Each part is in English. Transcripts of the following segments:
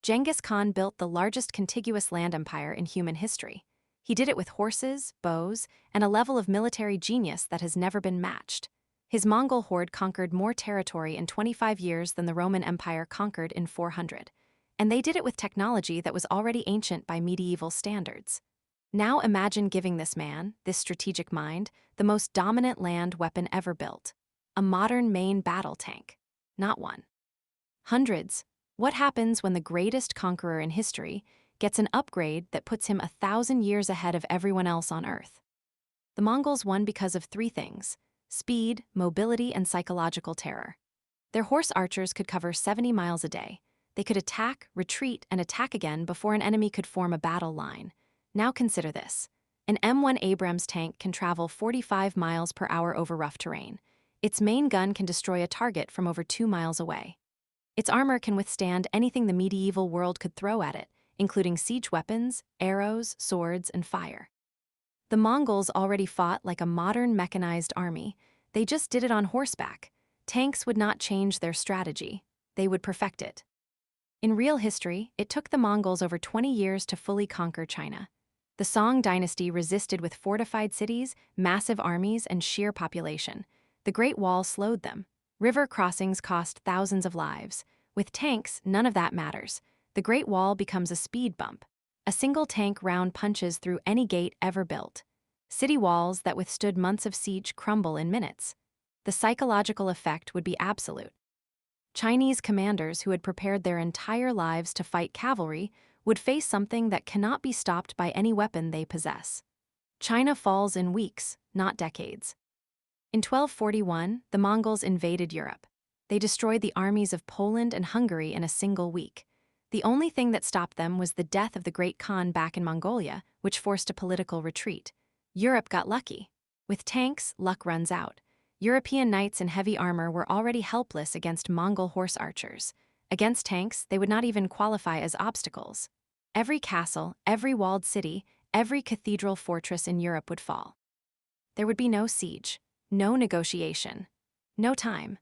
Genghis Khan built the largest contiguous land empire in human history. He did it with horses, bows, and a level of military genius that has never been matched. His Mongol horde conquered more territory in 25 years than the Roman Empire conquered in 400. And they did it with technology that was already ancient by medieval standards. Now imagine giving this man, this strategic mind, the most dominant land weapon ever built. A modern main battle tank. Not one. Hundreds. What happens when the greatest conqueror in history gets an upgrade that puts him 1,000 years ahead of everyone else on Earth? The Mongols won because of three things: speed, mobility, and psychological terror. Their horse archers could cover 70 miles a day. They could attack, retreat, and attack again before an enemy could form a battle line. Now consider this. An M1 Abrams tank can travel 45 miles per hour over rough terrain. Its main gun can destroy a target from over 2 miles away. Its armor can withstand anything the medieval world could throw at it, including siege weapons, arrows, swords, and fire. The Mongols already fought like a modern mechanized army. They just did it on horseback. Tanks would not change their strategy. They would perfect it. In real history, it took the Mongols over 20 years to fully conquer China. The Song dynasty resisted with fortified cities, massive armies, and sheer population. The Great Wall slowed them. River crossings cost thousands of lives. With tanks, none of that matters. The Great Wall becomes a speed bump. A single tank round punches through any gate ever built. City walls that withstood months of siege crumble in minutes. The psychological effect would be absolute. Chinese commanders who had prepared their entire lives to fight cavalry would face something that cannot be stopped by any weapon they possess. China falls in weeks, not decades. In 1241, the Mongols invaded Europe. They destroyed the armies of Poland and Hungary in a single week. The only thing that stopped them was the death of the Great Khan back in Mongolia, which forced a political retreat. Europe got lucky. With tanks, luck runs out. European knights in heavy armor were already helpless against Mongol horse archers. Against tanks, they would not even qualify as obstacles. Every castle, every walled city, every cathedral fortress in Europe would fall. There would be no siege. No negotiation. No time.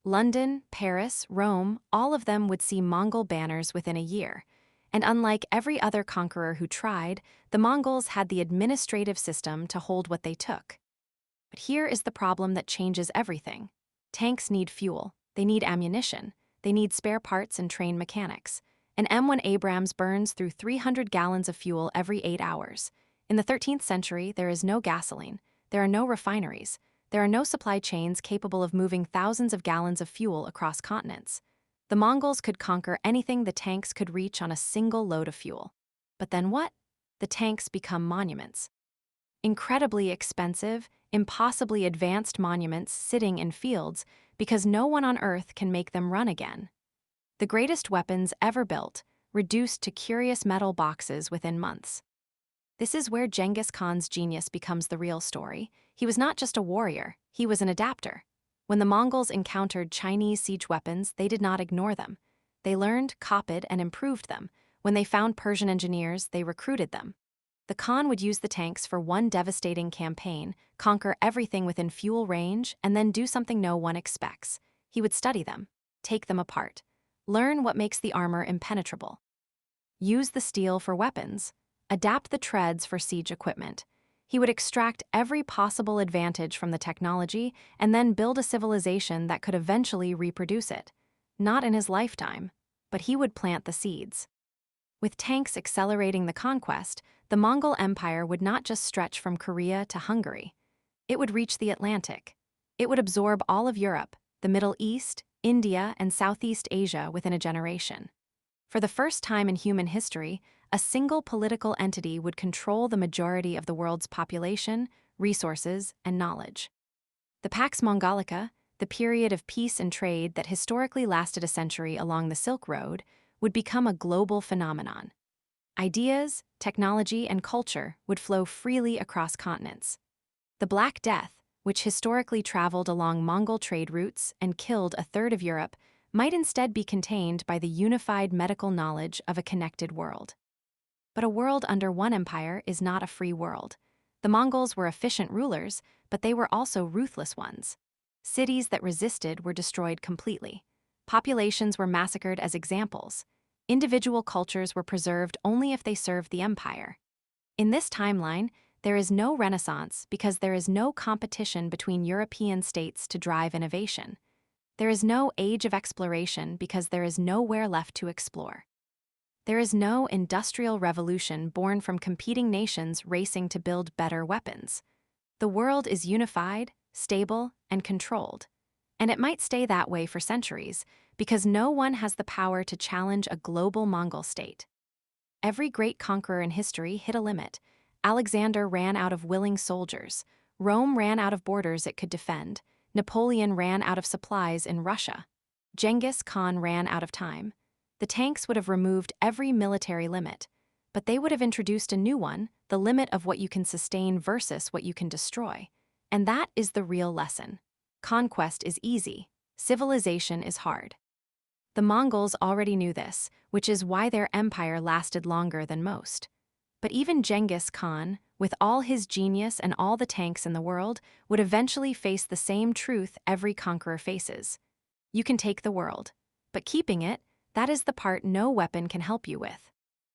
London, Paris, Rome, all of them would see Mongol banners within a year. And unlike every other conqueror who tried, the Mongols had the administrative system to hold what they took. But here is the problem that changes everything. Tanks need fuel. They need ammunition. They need spare parts and trained mechanics. An M1 Abrams burns through 300 gallons of fuel every 8 hours. In the 13th century, there is no gasoline. There are no refineries. There are no supply chains capable of moving thousands of gallons of fuel across continents. The Mongols could conquer anything the tanks could reach on a single load of fuel. But then what? The tanks become monuments. Incredibly expensive, impossibly advanced monuments sitting in fields because no one on Earth can make them run again. The greatest weapons ever built, reduced to curious metal boxes within months. This is where Genghis Khan's genius becomes the real story. He was not just a warrior, he was an adapter. When the Mongols encountered Chinese siege weapons, they did not ignore them. They learned, copied, and improved them. When they found Persian engineers, they recruited them. The Khan would use the tanks for one devastating campaign, conquer everything within fuel range, and then do something no one expects. He would study them, take them apart, learn what makes the armor impenetrable. Use the steel for weapons. Adapt the treads for siege equipment. He would extract every possible advantage from the technology and then build a civilization that could eventually reproduce it. Not in his lifetime, but he would plant the seeds. With tanks accelerating the conquest, the Mongol Empire would not just stretch from Korea to Hungary. It would reach the Atlantic. It would absorb all of Europe, the Middle East, India, and Southeast Asia within a generation. For the first time in human history, a single political entity would control the majority of the world's population, resources, and knowledge. The Pax Mongolica, the period of peace and trade that historically lasted a century along the Silk Road, would become a global phenomenon. Ideas, technology, and culture would flow freely across continents. The Black Death, which historically traveled along Mongol trade routes and killed a third of Europe, might instead be contained by the unified medical knowledge of a connected world. But a world under one empire is not a free world. The Mongols were efficient rulers, but they were also ruthless ones. Cities that resisted were destroyed completely. Populations were massacred as examples. Individual cultures were preserved only if they served the empire. In this timeline, there is no renaissance because there is no competition between European states to drive innovation. There is no age of exploration because there is nowhere left to explore. There is no industrial revolution born from competing nations racing to build better weapons. The world is unified, stable, and controlled. And it might stay that way for centuries because no one has the power to challenge a global Mongol state. Every great conqueror in history hit a limit. Alexander ran out of willing soldiers. Rome ran out of borders it could defend. Napoleon ran out of supplies in Russia. Genghis Khan ran out of time. The tanks would have removed every military limit, but they would have introduced a new one, the limit of what you can sustain versus what you can destroy. And that is the real lesson. Conquest is easy. Civilization is hard. The Mongols already knew this, which is why their empire lasted longer than most. But even Genghis Khan, with all his genius and all the tanks in the world, would eventually face the same truth every conqueror faces. You can take the world, but keeping it, that is the part no weapon can help you with.